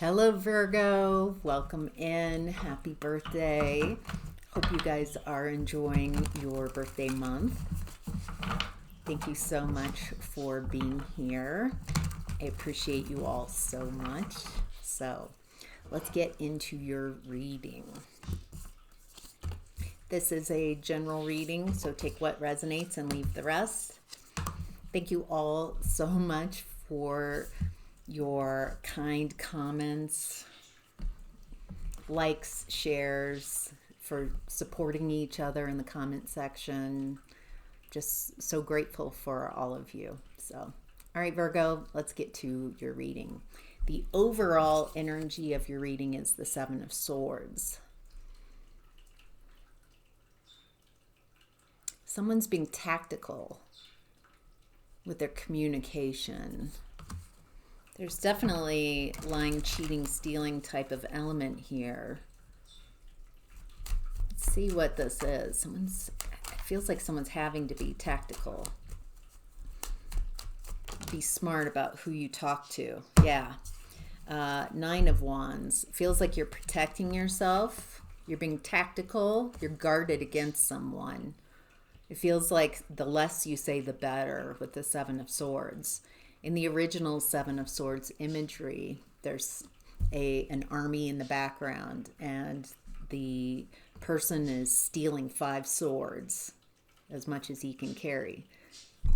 Hello, Virgo. Welcome in. Happy birthday. Hope you guys are enjoying your birthday month. Thank you so much for being here. I appreciate you all so much. So, let's get into your reading. This is a general reading, so take what resonates and leave the rest. Thank you all so much for your kind comments, likes, shares, for supporting each other in the comment section. Just so grateful for all of you. So, all right, Virgo, let's get to your reading. The overall energy of your reading is the Seven of Swords. Someone's being tactical with their communication. There's definitely lying, cheating, stealing type of element here. Let's see what this is. It feels like someone's having to be tactical. Be smart about who you talk to. Yeah. Nine of Wands. Feels like you're protecting yourself. You're being tactical. You're guarded against someone. It feels like the less you say, the better with the Seven of Swords. In the original Seven of Swords imagery, there's an army in the background, and the person is stealing 5 swords, as much as he can carry.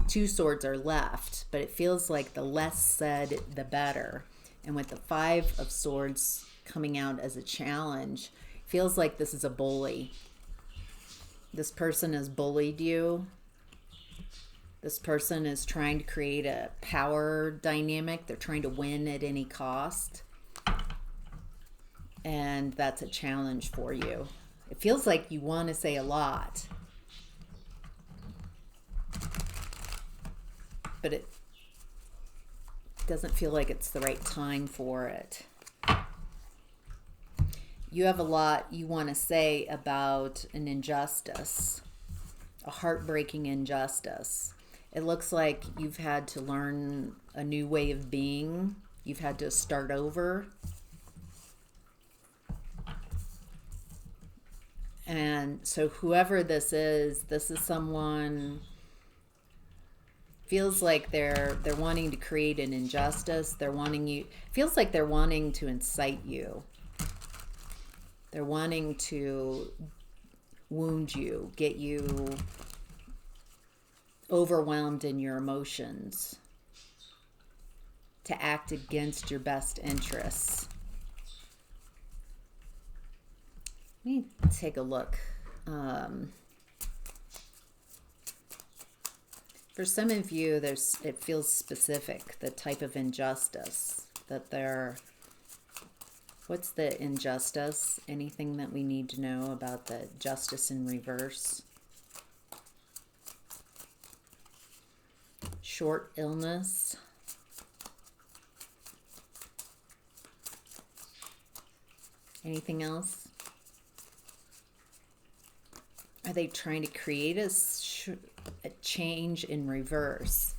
2 swords are left, but it feels like the less said, the better. And with the 5 of Swords coming out as a challenge, it feels like this is a bully. This person has bullied you. This person is trying to create a power dynamic. They're trying to win at any cost. And that's a challenge for you. It feels like you want to say a lot. But it doesn't feel like it's the right time for it. You have a lot you want to say about an injustice, a heartbreaking injustice. It looks like you've had to learn a new way of being. You've had to start over. And so whoever this is someone feels like they're wanting to create an injustice. Feels like they're wanting to incite you. They're wanting to wound you, get you overwhelmed in your emotions, to act against your best interests. Let me take a look. For some of you, it feels specific, the type of injustice that they're... What's the injustice? Anything that we need to know about the justice in reverse? Short illness. Anything else? Are they trying to create a change in reverse?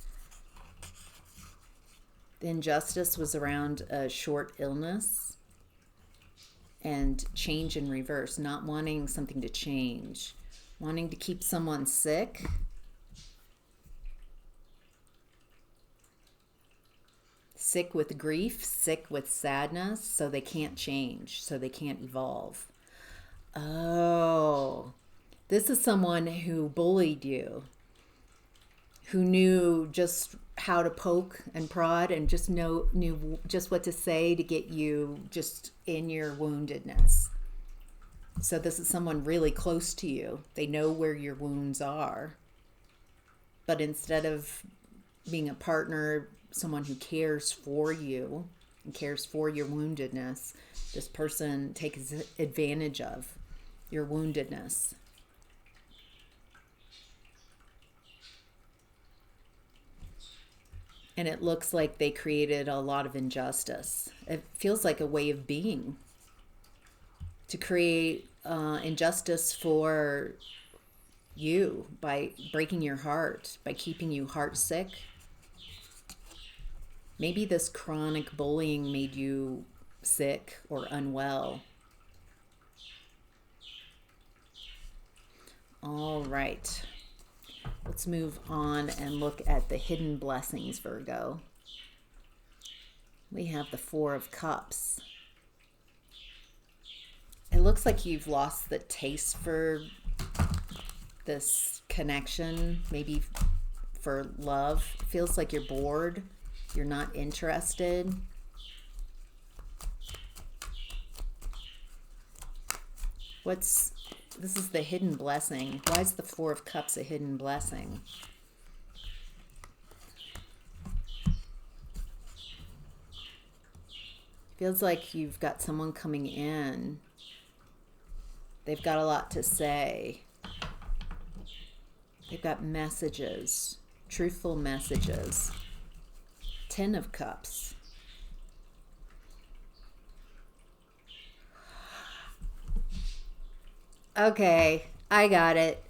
The injustice was around a short illness and change in reverse, not wanting something to change, wanting to keep someone sick. Sick with grief, sick with sadness, so they can't change, so they can't evolve. Oh, this is someone who bullied you, who knew just how to poke and prod and just knew just what to say to get you just in your woundedness. So this is someone really close to you. They know where your wounds are. But instead of being a partner, someone who cares for you and cares for your woundedness, this person takes advantage of your woundedness. And it looks like they created a lot of injustice. It feels like a way of being, to create injustice for you by breaking your heart, by keeping you heartsick. Maybe this chronic bullying made you sick or unwell. All right. Let's move on and look at the hidden blessings, Virgo. We have the Four of Cups. It looks like you've lost the taste for this connection, maybe for love. It feels like you're bored. You're not interested. This is the hidden blessing. Why is the Four of Cups a hidden blessing? Feels like you've got someone coming in. They've got a lot to say. They've got messages, truthful messages. Ten of Cups. Okay, I got it.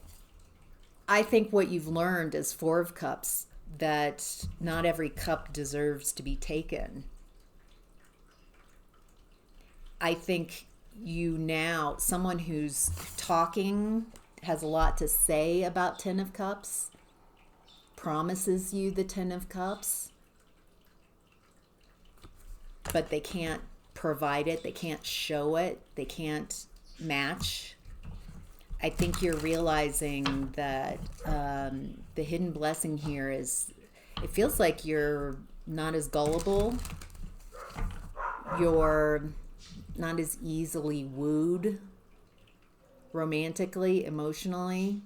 I think what you've learned is Four of Cups, that not every cup deserves to be taken. I think you now, someone who's talking, has a lot to say about Ten of Cups, promises you the Ten of Cups, but they can't provide it, they can't show it, they can't match. I think you're realizing that the hidden blessing here is, it feels like you're not as gullible, you're not as easily wooed romantically, emotionally.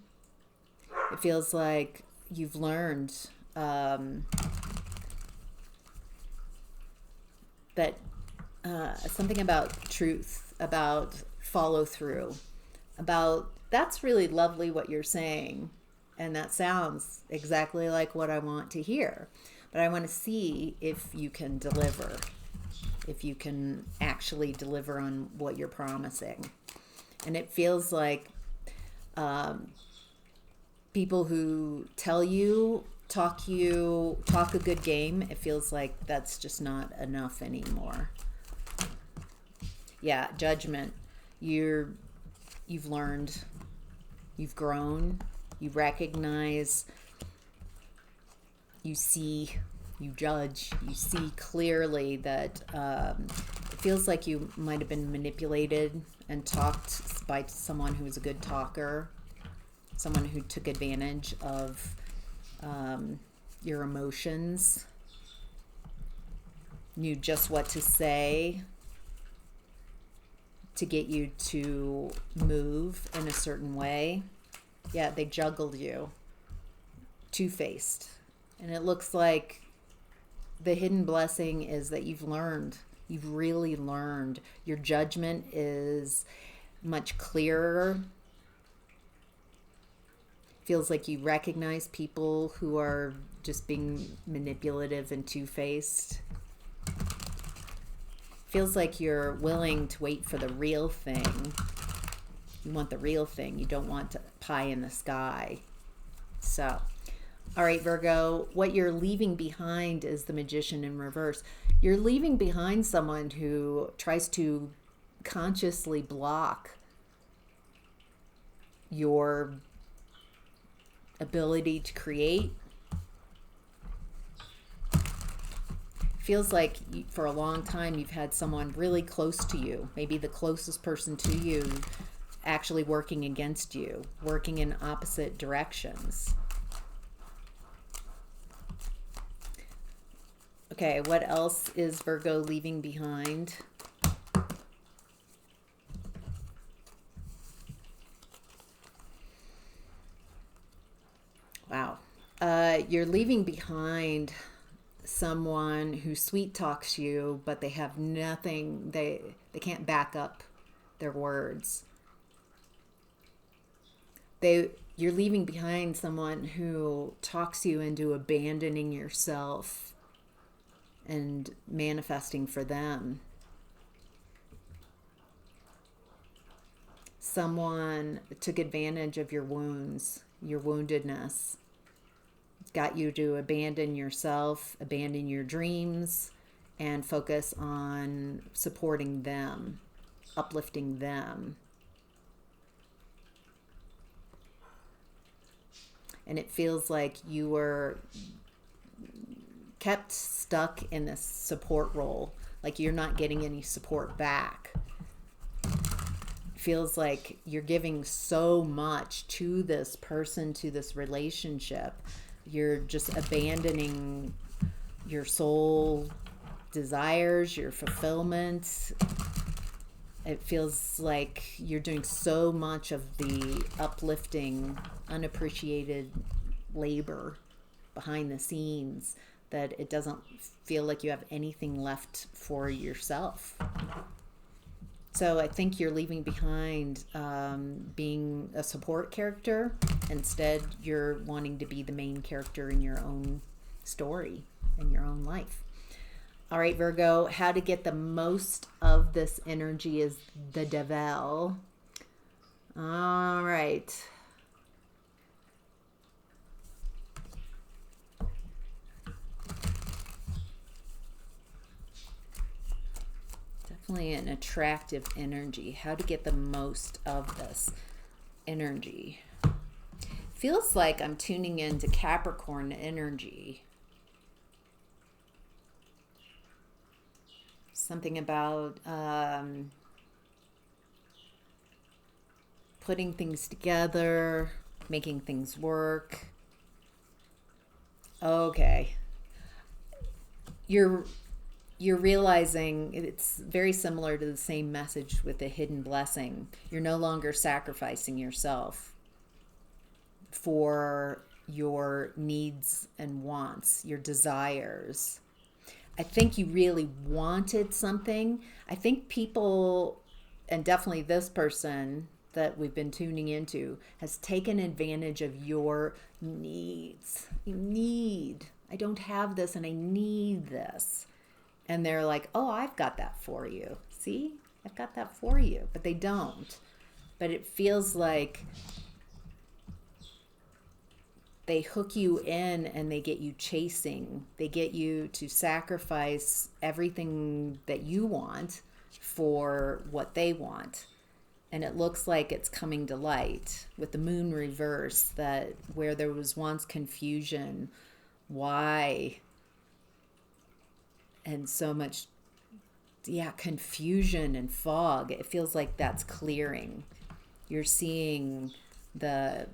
It feels like you've learned that something about truth, about follow through, about that's really lovely what you're saying, and that sounds exactly like what I want to hear, but I want to see if you can deliver, if you can actually deliver on what you're promising. And it feels like people who tell you, talk a good game, it feels like that's just not enough anymore. Yeah, Judgment. You've learned, you've grown, you recognize, you see, you judge, you see clearly that it feels like you might have been manipulated and talked by someone who was a good talker, someone who took advantage of your emotions, knew just what to say to get you to move in a certain way. Yeah, they juggled you. Two-faced. And it looks like the hidden blessing is that you've learned. You've really learned. Your judgment is much clearer. Feels like you recognize people who are just being manipulative and two-faced. Feels like you're willing to wait for the real thing. You want the real thing. You don't want pie in the sky. So, all right, Virgo, what you're leaving behind is the Magician in reverse. You're leaving behind someone who tries to consciously block your ability to create. Feels like for a long time you've had someone really close to you, maybe the closest person to you, actually working against you, working in opposite directions. Okay, what else is Virgo leaving behind? Wow. You're leaving behind someone who sweet talks you, but they have nothing, they can't back up their words. You're leaving behind someone who talks you into abandoning yourself and manifesting for them. Someone took advantage of your wounds, your woundedness. Got you to abandon yourself, abandon your dreams, and focus on supporting them, uplifting them. And it feels like you were kept stuck in this support role, like you're not getting any support back. Feels like you're giving so much to this person, to this relationship. You're just abandoning your soul desires, your fulfillment. It feels like you're doing so much of the uplifting, unappreciated labor behind the scenes that it doesn't feel like you have anything left for yourself. So I think you're leaving behind being a support character. Instead, you're wanting to be the main character in your own story, in your own life. All right, Virgo, how to get the most of this energy is the Devil. All right. Definitely an attractive energy. How to get the most of this energy. Feels like I'm tuning into Capricorn energy. Something about putting things together, making things work. Okay. You're realizing it's very similar to the same message with the hidden blessing. You're no longer sacrificing yourself for your needs and wants, your desires. I think you really wanted something. I think people, and definitely this person that we've been tuning into, has taken advantage of your needs. You need, I don't have this and I need this. And they're like, oh, I've got that for you. See, I've got that for you. But they don't. But it feels like they hook you in and they get you chasing. They get you to sacrifice everything that you want for what they want. And it looks like it's coming to light with the moon reverse, that where there was once confusion, why, and so much, confusion and fog. It feels like that's clearing. You're seeing the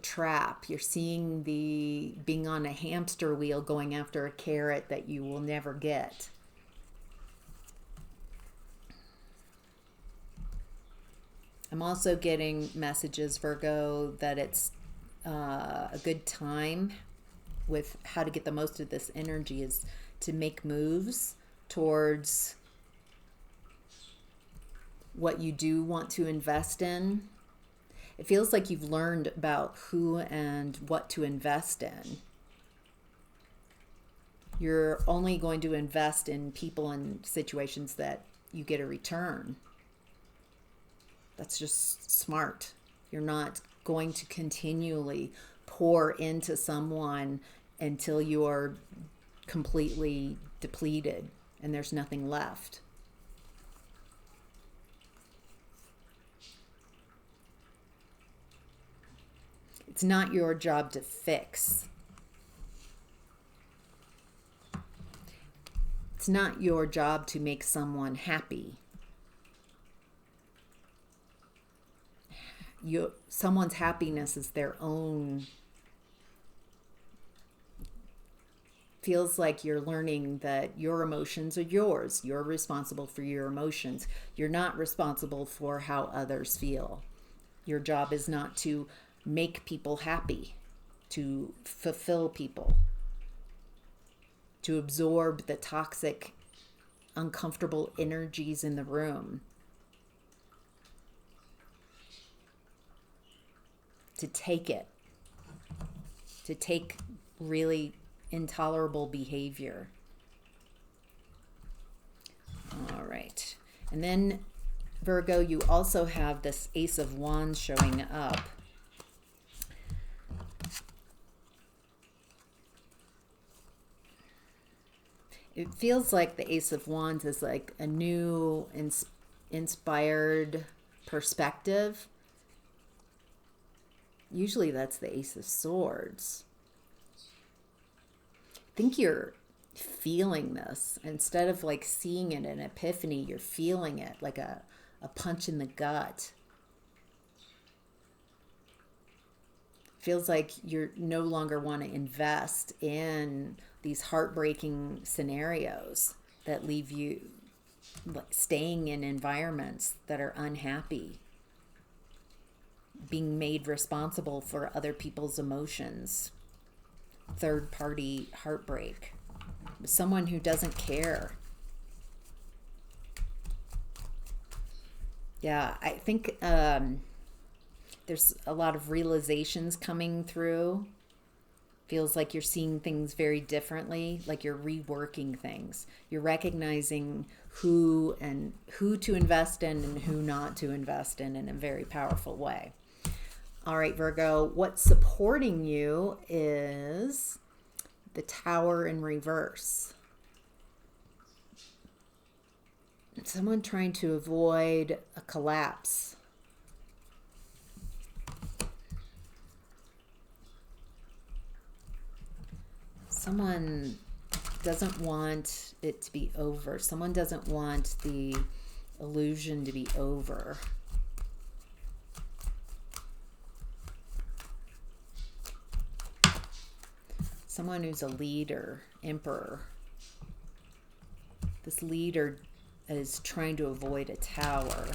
trap. You're seeing the being on a hamster wheel going after a carrot that you will never get. I'm also getting messages, Virgo, that it's a good time with how to get the most of this energy is to make moves towards what you do want to invest in. It feels like you've learned about who and what to invest in. You're only going to invest in people and situations that you get a return. That's just smart. You're not going to continually pour into someone until you are completely depleted and there's nothing left. It's not your job to fix. It's not your job to make someone happy. Someone's happiness is their own. Feels like you're learning that your emotions are yours. You're responsible for your emotions. You're not responsible for how others feel. Your job is not to make people happy, to fulfill people, to absorb the toxic, uncomfortable energies in the room, to take it, to take really intolerable behavior. All right. And then, Virgo, you also have this Ace of Wands showing up. It feels like the Ace of Wands is like a new inspired perspective. Usually that's the Ace of Swords. I think you're feeling this. Instead of like seeing it an epiphany, you're feeling it like a punch in the gut. Feels like you're no longer want to invest in these heartbreaking scenarios that leave you like staying in environments that are unhappy, being made responsible for other people's emotions, third party heartbreak, someone who doesn't care. Yeah, I think there's a lot of realizations coming through. Feels like you're seeing things very differently, like you're reworking things. You're recognizing who to invest in and who not to invest in a very powerful way. All right, Virgo, what's supporting you is the Tower in reverse. Someone trying to avoid a collapse. Someone doesn't want it to be over. Someone doesn't want the illusion to be over. Someone who's a leader, emperor. This leader is trying to avoid a tower.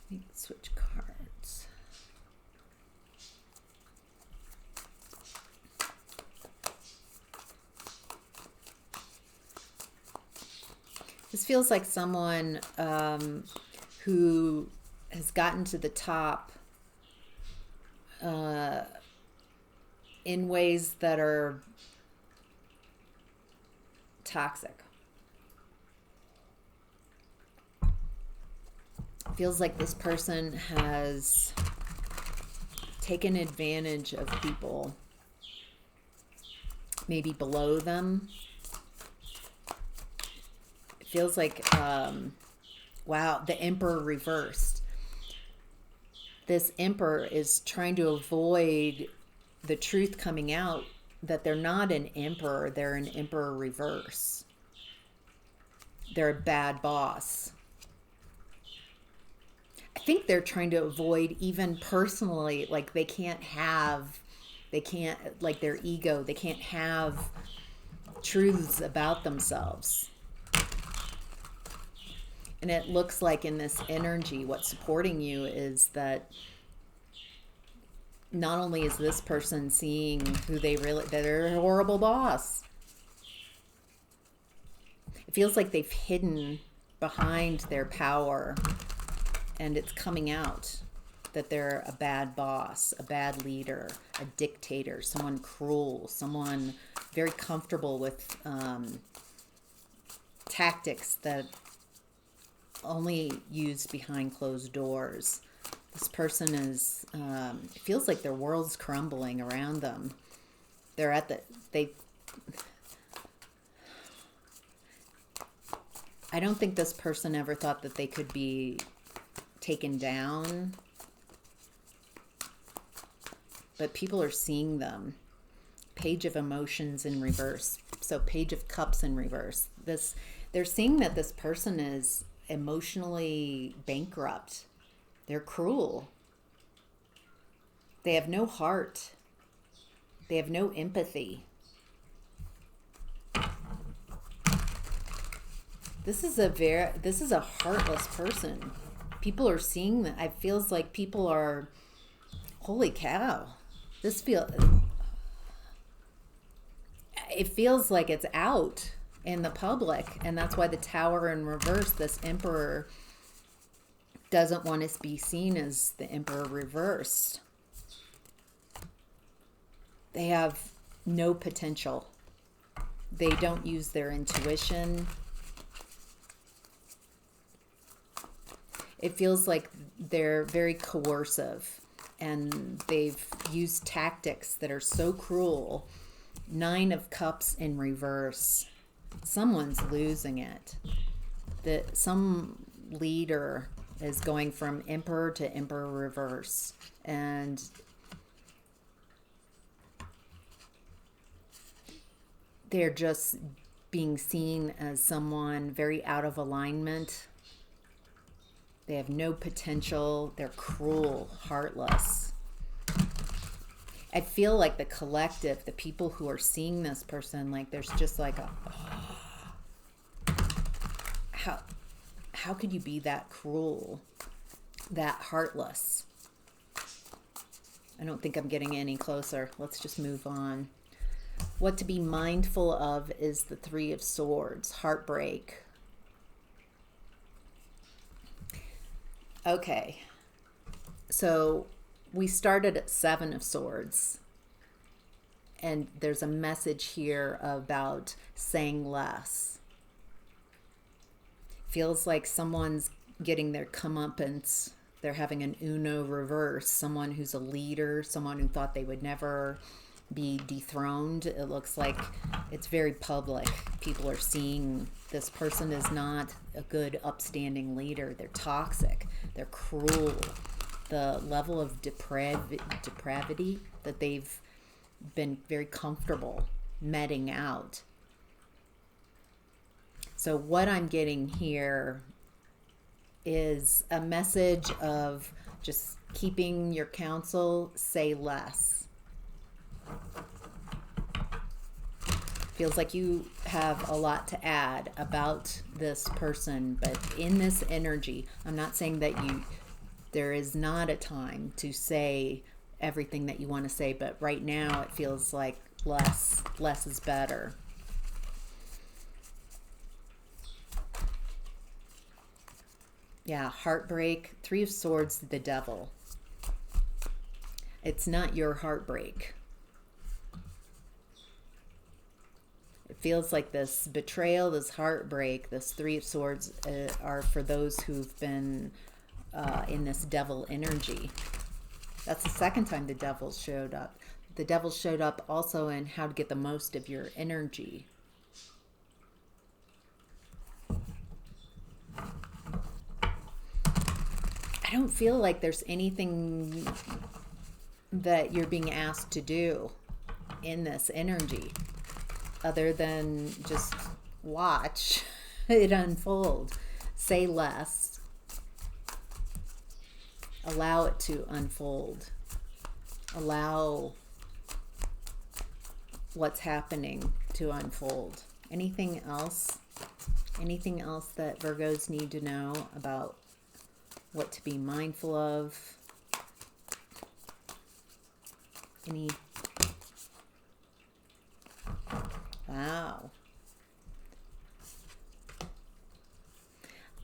Let me switch cards. This feels like someone who has gotten to the top in ways that are toxic. Feels like this person has taken advantage of people maybe below them. It feels like, wow, the Emperor reversed. This Emperor is trying to avoid the truth coming out that they're not an emperor, they're an Emperor reverse. They're a bad boss. I think they're trying to avoid even personally, like they can't, like their ego, they can't have truths about themselves. And it looks like in this energy, what's supporting you is that not only is this person seeing who that they're a horrible boss. It feels like they've hidden behind their power and it's coming out that they're a bad boss, a bad leader, a dictator, someone cruel, someone very comfortable with tactics that only used behind closed doors. This person is, it feels like their world's crumbling around them. They're at I don't think this person ever thought that they could be taken down, but people are seeing them. Page of Emotions in reverse. So Page of Cups in reverse. They're seeing that this person is emotionally bankrupt. They're cruel. They have no heart. They have no empathy. This is a heartless person. People are seeing that. It feels like people are, holy cow. It feels like it's out in the public, and that's why the Tower in reverse, this Emperor doesn't want to be seen as the Emperor reversed. They have no potential. They don't use their intuition. It feels like they're very coercive. and they've used tactics that are so cruel. 9 of Cups in reverse. Someone's losing it. Some leader is going from Emperor to Emperor reverse, and they're just being seen as someone very out of alignment. They have no potential. They're cruel, heartless. I feel like the collective, the people who are seeing this person, like there's just like a, how could you be that cruel, that heartless? I don't think I'm getting any closer. Let's just move on. What to be mindful of is the 3 of Swords, heartbreak. Okay, so we started at 7 of Swords, and there's a message here about saying less. Feels like someone's getting their comeuppance. They're having an Uno reverse, someone who's a leader, someone who thought they would never be dethroned. It looks like it's very public. People are seeing this person is not a good upstanding leader. They're toxic. They're cruel. The level of depravity that they've been very comfortable meting out. So what I'm getting here is a message of just keeping your counsel, say less. Feels like you have a lot to add about this person, but in this energy, I'm not saying that there is not a time to say everything that you want to say, but right now it feels like less is better. Yeah, heartbreak, 3 of Swords, the Devil. It's not your heartbreak. It feels like this betrayal, this heartbreak, this 3 of Swords are for those who've been in this devil energy. That's the second time the devil showed up. The devil showed up also in how to get the most of your energy. I don't feel like there's anything that you're being asked to do in this energy other than just watch it unfold. Say less. Allow it to unfold. Allow what's happening to unfold. Anything else? Anything else that Virgos need to know about what to be mindful of? Wow.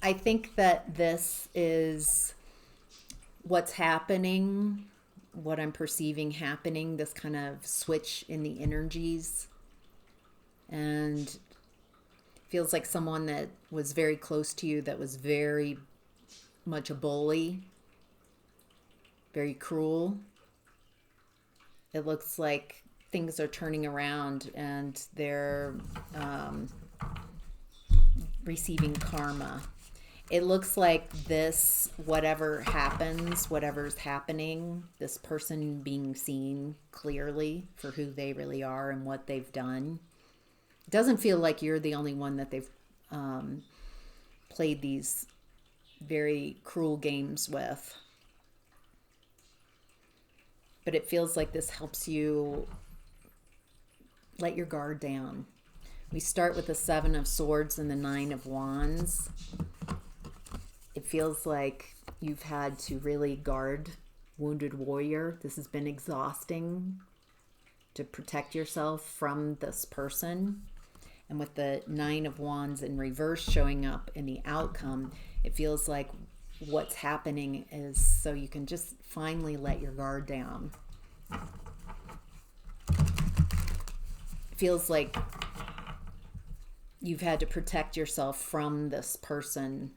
I think that this is what's happening, what I'm perceiving happening, this kind of switch in the energies. And feels like someone that was very close to you, that was very much a bully, very cruel. It looks like things are turning around and they're receiving karma. It looks like this, whatever happens, whatever's happening, this person being seen clearly for who they really are and what they've done. It doesn't feel like you're the only one that they've played these very cruel games with. But it feels like this helps you let your guard down. We start with the 7 of Swords and the 9 of Wands. It feels like you've had to really guard Wounded Warrior. This has been exhausting to protect yourself from this person. And with the 9 of Wands in reverse showing up in the outcome, it feels like what's happening is so you can just finally let your guard down. It feels like you've had to protect yourself from this person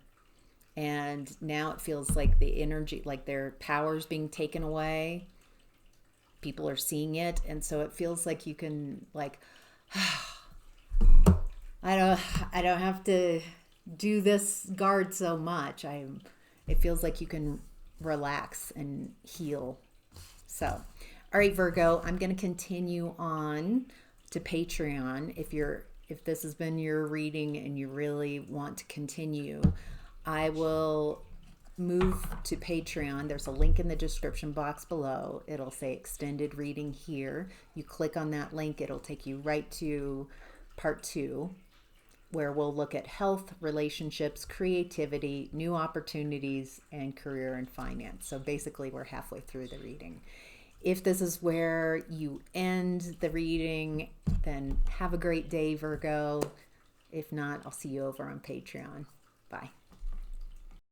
And now it feels like the energy, like their power's being taken away. People are seeing it. And so it feels like you can, like, I don't have to do this guard so much. It feels like you can relax and heal. So, all right, Virgo, I'm going to continue on to Patreon. If this has been your reading and you really want to continue, I will move to Patreon. There's a link in the description box below. It'll say extended reading here. You click on that link, it'll take you right to part 2, where we'll look at health, relationships, creativity, new opportunities, and career and finance. So basically, we're halfway through the reading. If this is where you end the reading, then have a great day, Virgo. If not, I'll see you over on Patreon. Bye.